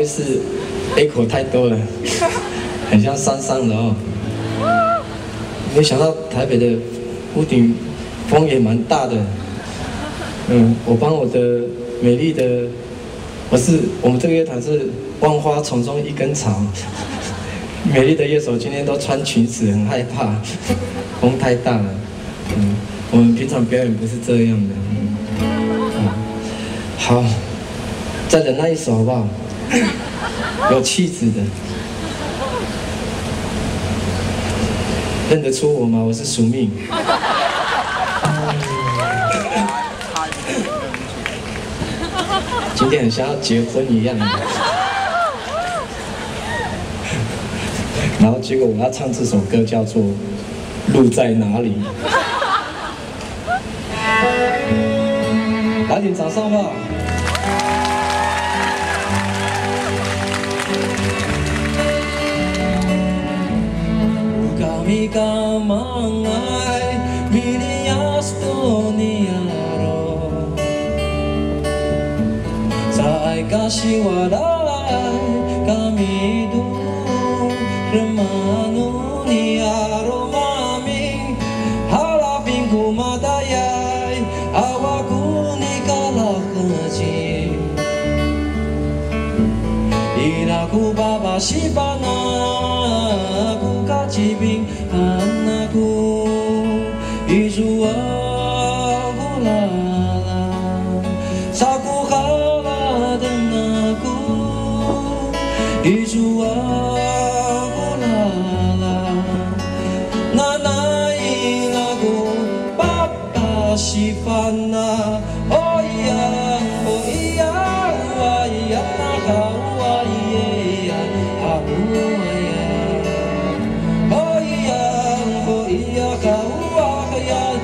意思 ，A 口太多了，很像山上的哦。没想到台北的屋顶风也蛮大的。我帮我的美丽的，我们这个乐团是万花丛中一根草。美丽的乐手今天都穿裙子，很害怕，风太大了。我们平常表演不是这样的。好，再忍耐一首好不好？有气质的，认得出我吗？我是宿命。今天很像要结婚一样。然后结果我要唱这首歌叫做《路在哪里》。来点掌声吧。Kami ka mangay Milias to niyaro Sa ay kasiwalay Kami doon Remano niyaro maming Harapin kumadayay Awa ko ni kalakaji Ira ko babasipana Cibing anakku isu aku lala saku kalah denganku isu aku lala nanai lagu papa sifana oh iya oh iya nakau iya aku iya kau ayah